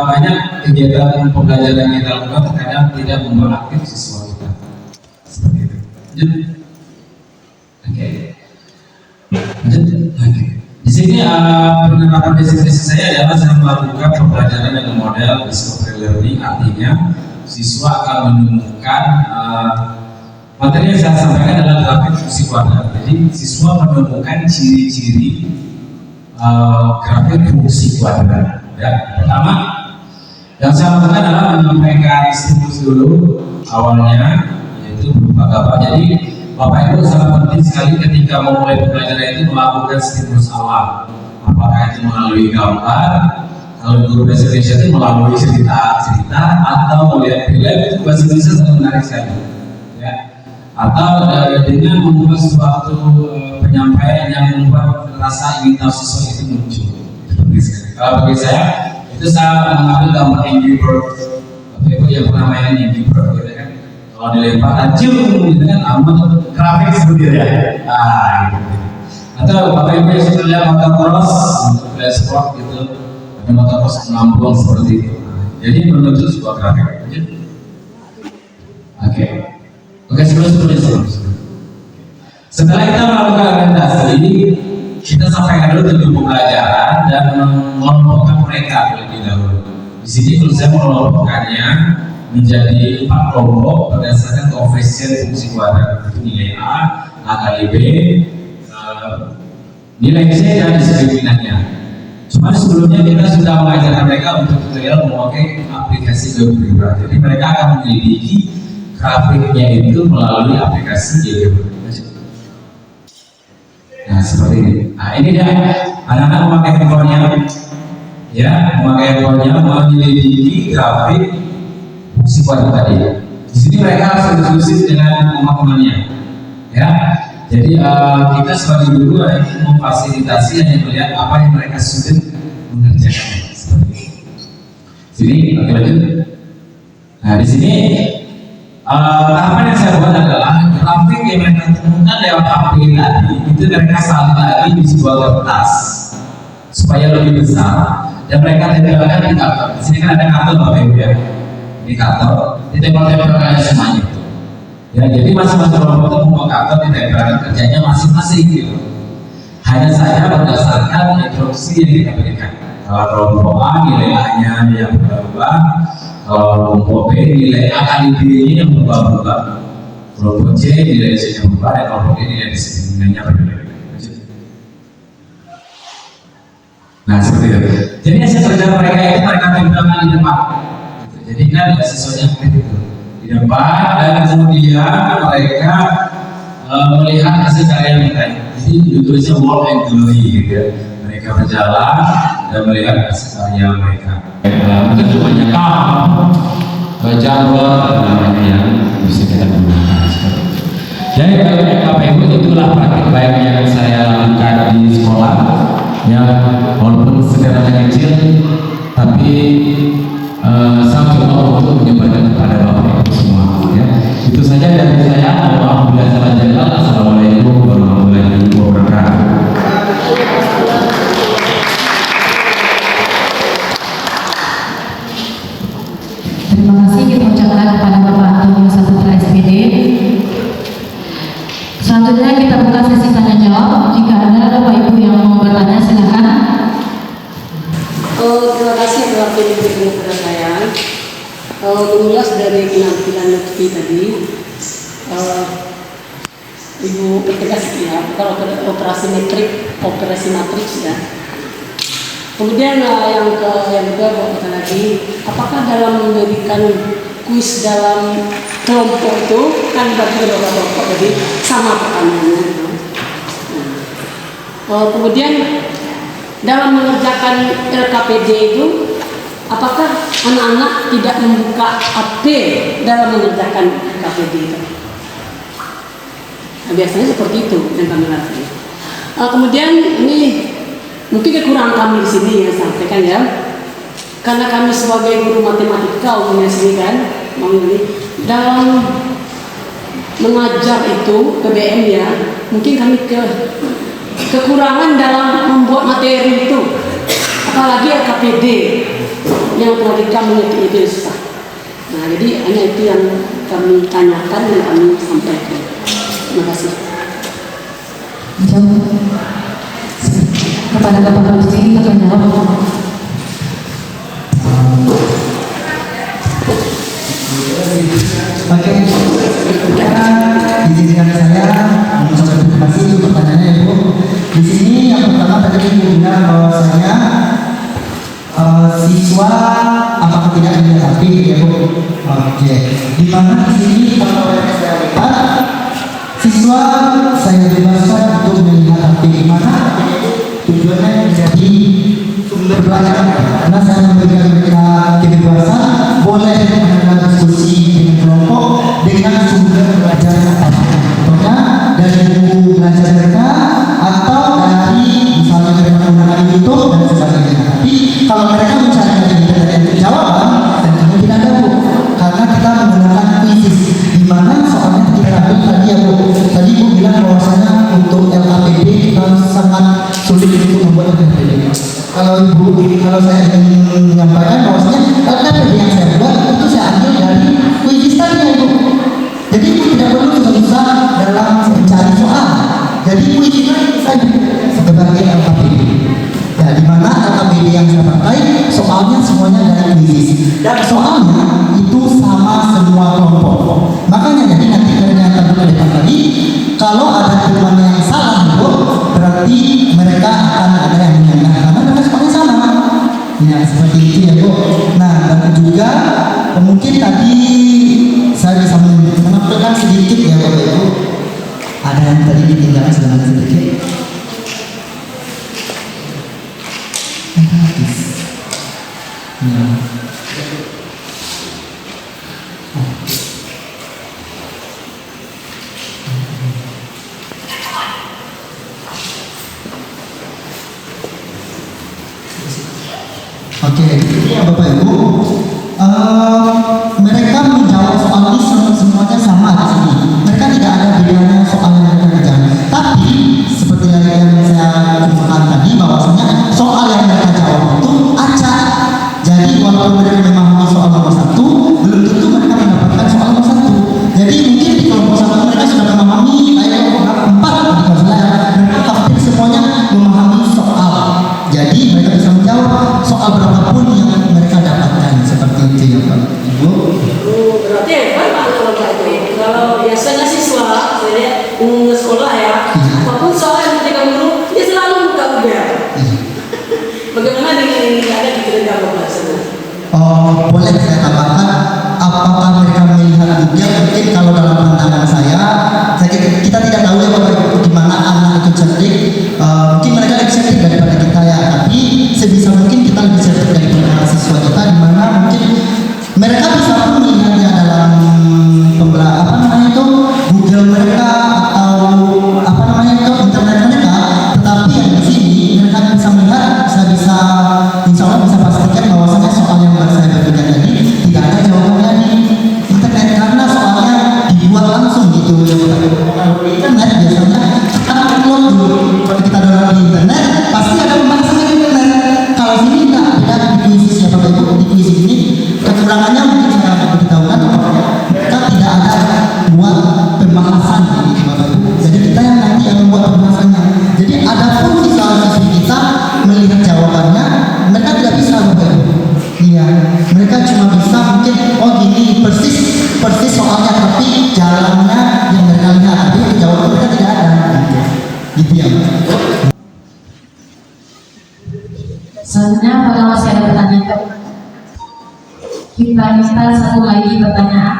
banyak kegiatan pembelajaran yang kita lakukan terkadang tidak membuat aktif siswa kita. Seperti itu. Lanjut. Oke. Lanjut. Oke. Di sini penerapan definisi saya adalah saya melakukan pembelajaran dengan model discovery learning, artinya siswa akan menemukan materi yang saya sampaikan adalah grafik fungsi kuadrat. Jadi siswa menemukan ciri-ciri grafik fungsi kuadrat. Ya, pertama yang saya lakukan adalah menyampaikan stimulus dulu awalnya, yaitu berupa gambar. Jadi Bapak Ibu sangat penting sekali ketika memulai pembelajaran itu melakukan stimulus awal. Apakah itu melalui gambar, kalau guru bahasa Indonesia itu melalui cerita atau melihat film, itu bahasa Indonesia sangat menarik sekali. Ya. Atau dengan membuat suatu penyampaian yang membuat rasa ingin tahu siswa itu muncul. Kalau bagi saya, itu saya mengambil gambar Angry Bird. Bapak Ibu yang pernah main Angry Bird gitu kan? Kalau dilempar acil gitu kan, amat grafik seperti itu ya. Gitu. Atau Bapak Ibu yang sudah lihat motocross untuk play sport gitu, ada motocross melambung seperti itu. Jadi menuju sebuah grafik. Oke, sebelum. Setelah kita melakukan orientasi, kita sampaikan dulu tujuan pembelajaran dan mengelompokkan mereka terlebih dahulu. Di sini kalau saya mengelompokkannya menjadi 4 kelompok berdasarkan koefisien fungsi kuadrat, itu nilai A kali B, nilai C dan diskriminannya. Cuma sebelumnya kita sudah mengajarkan mereka untuk tutorial memakai aplikasi GeoGebra. Jadi mereka akan menyelidiki grafiknya itu melalui aplikasi GeoGebra. Nah seperti ini. Nah ini dia anak-anak memakai handphonenya, ya, memakai handphonenya menyelidiki grafik fungsi kuadrat tadi. Di sini mereka harus berdiskusi dengan teman-temannya, ya. Jadi kita sebagai guru ini memfasilitasi hanya melihat apa yang mereka sudah mengerjakan. Seperti ini. Sini, oke lanjut. Nah di sini tahapan yang saya buat adalah grafik yang mereka temukan lewat HP tadi itu mereka salin lagi di sebuah kertas supaya lebih besar dan mereka tempelkan di karton. Di sini kan ada karton Bapak Ibu ya, di karton ditempel-tempelkan semuanya. Ya jadi masing-masing kelompok itu membuat karton ditempelkan kerjanya masing-masing gitu. Hanya saja berdasarkan instruksi yang kita berikan. Kalau kelompok A nilai A-nya yang berubah, kalau kelompok B nilai A kali B-nya yang berubah-ubah, kelompok C nilai C-nya berubah, dan kelompok D nilai C-nya berbeda. Nah seperti itu. Jadi hasil kerja mereka itu mereka timbangkan di depan. Jadi kan siswanya seperti itu di depan, dan kemudian mereka melihat hasil karya mereka. Jadi tulisnya work and glory gitu ya. Mereka berjalan dan melihat hasil karya mereka. Mungkin banyak Jawa namanya yang bisa kita gunakan. Jadi Bapak Ibu, itulah praktik baik yang saya lakukan di sekolah. Ya, walaupun sederhana kecil, tapi saya coba untuk menyebarkan kepada Bapak Ibu semua. Ya, itu saja dari saya. Alhamdulillah salah jalan. Assalamualaikum warahmatullahi wabarakatuh. Terima kasih kita ucapkan kepada Bapak Antonio Saputra SPD. Selanjutnya kita buka sesi tanya jawab. Jika ada Bapak Ibu yang mau bertanya, silakan. Terima kasih telah diberikan kepada saya. Mengulas dari penampilan Lutfi tadi, Ibu tegas ya, kalau operasi matriks ya. Kemudian yang kedua berkata lagi, apakah dalam memberikan kuis dalam kelompok itu kan dibagi beberapa kelompok, jadi sama pertanyaannya. Kemudian dalam mengerjakan LKPD itu, apakah anak-anak tidak membuka HP dalam mengerjakan LKPD itu? Nah, biasanya seperti itu yang kami lakukan. Kemudian ini mungkin kekurangan kami di sini yang sampaikan ya, karena kami sebagai guru matematika umumnya sini kan, dalam mengajar itu PBM ya, mungkin kami kekurangan dalam membuat materi itu, apalagi LKPD yang matematika mengerti itu susah. Nah, jadi hanya itu yang kami tanyakan dan kami sampaikan. Terima kasih. Jawab kepada Bapak Lutfi, kita jawab. Oke, izinkan saya mengucapkan terima kasih untuk pertanyaannya Ibu. Di sini yang pertama tadi Ibu bilang bahwasanya siswa apakah tidak melihat HP ya Bu? Oke, di mana di sini kalau saya lihat siswa saya bebaskan untuk melihat HP, di mana tujuannya menjadi sumber belajar, karena saya memberikan mereka kebebasan boleh melakukan diskusi dengan kelompok dengan sumber belajar apapun, contohnya dari buku belajar mereka atau dari misalnya mereka menggunakan YouTube dan sebagainya. Tapi kalau mereka mencari dari internet untuk jawaban, tentunya tidak ada Bu, karena kita menggunakan quizzes, di mana soalnya kita ambil tadi ya Bu. Tadi Bu bilang bahwasanya untuk LKPD kita sangat sulit untuk membuat LKPD. Kalau saya ingin menyampaikan bahwasanya LKPD yang saya buat itu saya ambil dari quizzes tadi ya Bu. Jadi Ibu tidak perlu susah-susah dalam mencari soal. Jadi quizzesnya saya sebagai LKPD. Ya, di mana LKPD yang saya pakai soalnya semuanya dari quizzes dan soalnya itu sama semua kelompok. Makanya jadi nanti ternyata ke depan tadi kalau ada teman yang salah Bu, berarti mereka akan ada yang menyangka karena mereka soalnya sama. Ya seperti itu ya Bu. Nah dan juga mungkin tadi saya bisa menampilkan sedikit ya Bapak Ibu. Ada yang tadi ditinggalkan sedikit. Ya. Oke, ini ya Bapak Ibu, mereka menjawab soal ini semuanya sama di sini. Mereka tidak ada bedanya soal yang mereka kerjakan. Tapi seperti yang saya kemukakan tadi, bahwasanya soal yang mereka jawab itu acak. Jadi walaupun mereka memahami soal nomor 1, belum tentu mereka mendapatkan soal nomor 1. Jadi mungkin di kelompok 1 mereka sudah memahami kayak kelompok 4 di kelas lain. Mereka hampir semuanya soal berapapun yang mereka dapatkan, seperti itu ya Pak Ibu. Berarti hebat Pak kalau kayak itu. Kalau biasanya siswa, saya sekolah ya, apapun soal yang ketika guru, dia selalu buka ujian. Bagaimana dengan ini ada di kerja Bapak sana? Oh, boleh saya tambahkan, apakah mereka melihat ujian? Mungkin kalau dalam pandangan saya kita tidak tahu ya Bapak Ibu gimana anak itu cerdik. Mungkin mereka lebih cerdik daripada kita ya, tapi sebisa mungkin kita lebih cerdik daripada siswa kita, di mana mungkin mereka bisa pun melihatnya dalam Google mereka atau internet mereka, tetapi yang di sini mereka bisa melihat, bisa insya Allah bisa pastikan bahwasanya soal yang saya berikan tadi tidak ada jawabannya di internet, karena soalnya dibuat langsung gitu ya. Kalau di internet biasanya kita upload dulu, kalau kita download di internet pasti ada pembahasannya di internet. Kalau sini tidak, beda di kuisis ya Bapak Ibu. Di kuisis ini kekurangannya mungkin saya beritahukan, mereka tidak ada buat pembahasan gitu Bapak Ibu. Jadi kita yang nanti yang membuat pembahasannya. Jadi ada pun siswa-siswi kita melihat jawabannya, mereka tidak bisa Bapak Ibu. Iya, mereka cuma bisa mungkin oh gini persis soalnya, tapi jalannya yang mereka lihat, tapi jawaban mereka tidak ada gitu ya. Selanjutnya apakah masih ada pertanyaan? Kita minta satu lagi pertanyaan.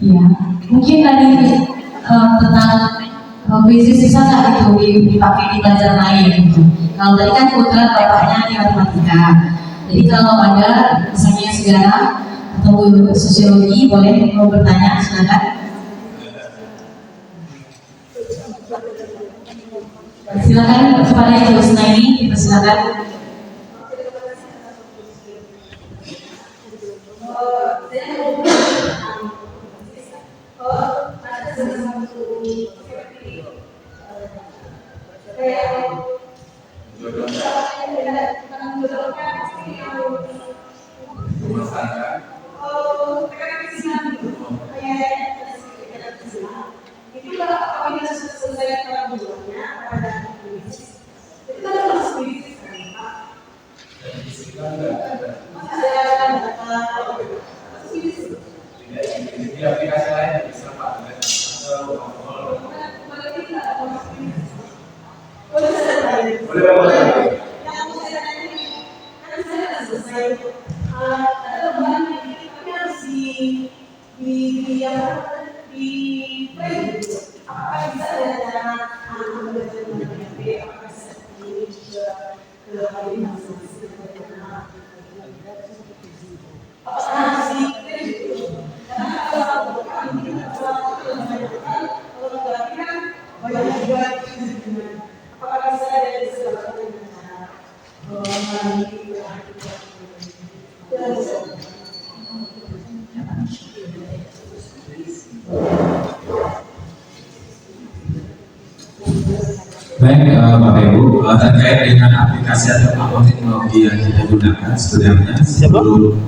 Ya, mungkin tadi tentang bisnis bisa nggak itu dipakai di pelajaran lain gitu. Kalau tadi kan kebetulan bapaknya di matematika. Jadi kalau ada misalnya sejarah atau sosiologi, boleh mau bertanya, silakan. Silakan kepada Ibu Husnaini, silakan. Baik Bapak Ibu, terkait dengan aplikasi atau platform teknologi yang kita gunakan sebenarnya sebelum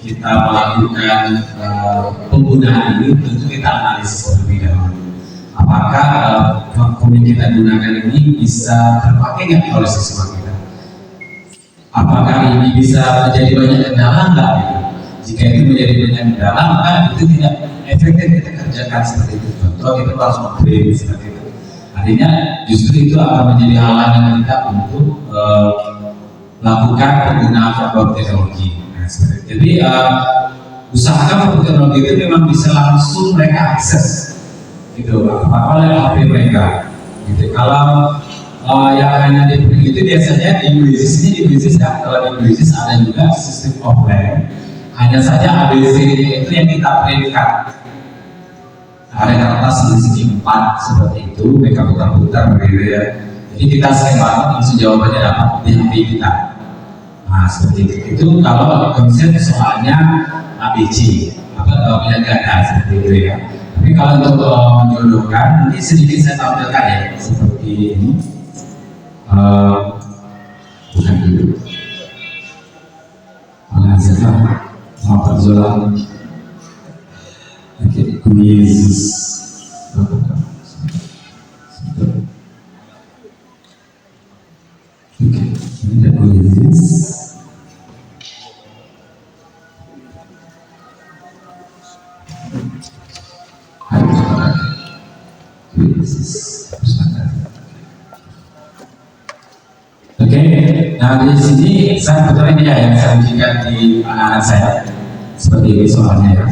kita melakukan penggunaan ini tentu kita analisis terlebih dahulu. Apakah platform yang kita gunakan ini bisa terpakai nggak oleh siswa kita? Apakah ini bisa menjadi banyak kendala nggak? Jika itu menjadi banyak kendala, maka itu tidak efektif kita kerjakan seperti itu. Contoh kita harus upgrade seperti itu. Artinya justru itu akan menjadi halangan kita untuk melakukan penggunaan platform teknologi. Nah, jadi usahakan platform teknologi itu memang bisa langsung mereka akses, gitu, oleh HP mereka. Gitu. Kalau yang hanya di itu biasanya di Inggris ya. Kalau di Inggris ada juga sistem offline. Hanya saja ABC-nya itu yang kita printkan. Ada kertas di segi 4 seperti itu, mereka putar-putar begitu ya. Jadi kita scan banget langsung jawabannya dapat di HP kita. Nah seperti itu. Itu kalau konsep soalnya ABC, bila ganda seperti itu ya. Tapi kalau untuk menjodohkan, nanti sedikit saya tampilkan ya seperti ini. Bukan dulu. Alhamdulillah, Pak Zola. Oke, quiz. Ini the quizzes. Harus apa? Quizzes. Oke, nah di sini saya kebetulan ini ya yang saya berikan di anak-anak saya seperti ini soalnya ya.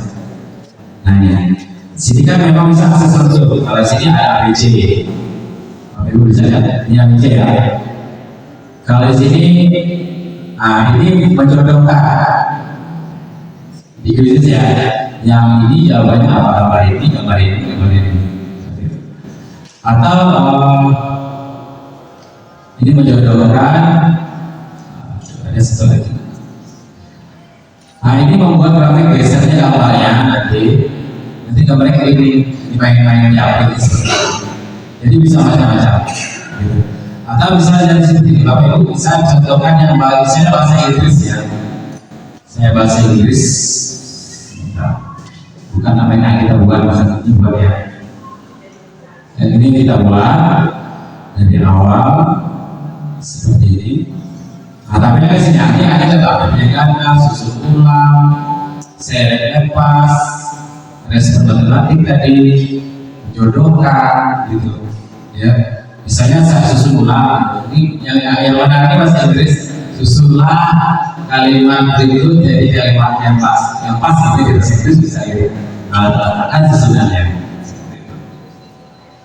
Nah ini, sini kan memang bisa akses langsung. Kalau sini ada ABC, Ibu bisa lihat ini ABC ya. Kalau di sini, nah ini menjodohkan di krisis ya. Yang ini jawabannya apa? Gambar ini, gambar ini, gambar ini. Atau ini menjodohkan, ada satu lagi. Nah ini membuat grafik gesernya gambarnya nanti gambarnya kayak ini dimain-main di aplikasi seperti ini. Jadi bisa macam-macam. Gitu. Atau misalnya dari seperti ini, Bapak Ibu bisa contohkan yang saya bahasa Inggris ya. Saya bahasa Inggris, bukan apa yang kita buat bahasa Inggris ya. Dan ini kita buat dari awal seperti ini. Nah, tapi di sini ada contoh penyegaran, susun ulang, seret lepas, respon matematik tadi, jodohkan, gitu, ya. Misalnya saya susun ulang, ini yang mana ini bahasa Inggris, susunlah kalimat berikut jadi kalimat yang pas itu bahasa Inggris bisa gitu. Akan susunannya.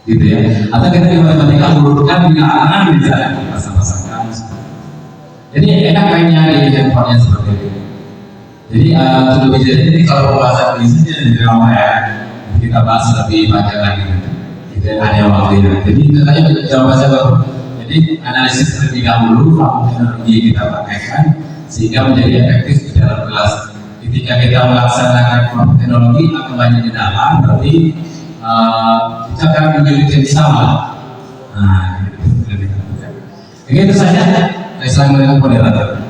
Gitu ya, atau kita di matematika urutkan bilangan misalnya pasang-pasangkan. Jadi enak mainnya di handphonenya seperti itu. Jadi lebih jadi kalau pembahasan bisnisnya di drama ya, kita bahas lebih banyak lagi. Gitu ada waktunya. Jadi itu tadi jawaban saya baru. Jadi analisis terlebih dahulu teknologi yang kita pakaikan sehingga menjadi efektif di dalam kelas. Ketika kita melaksanakan teknologi akan banyak di dalam, berarti kita akan menjadi sama. Nah, itu saja. Saya selalu moderator.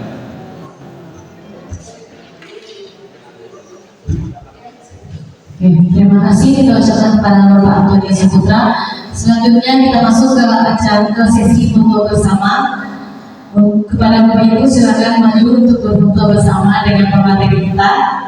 Terima kasih kita ucapkan kepada Bapak Antoni Saputra. Selanjutnya kita masuk ke sesi foto bersama. Kepada Bapak Ibu silakan maju untuk berfoto bersama dengan pemateri kita.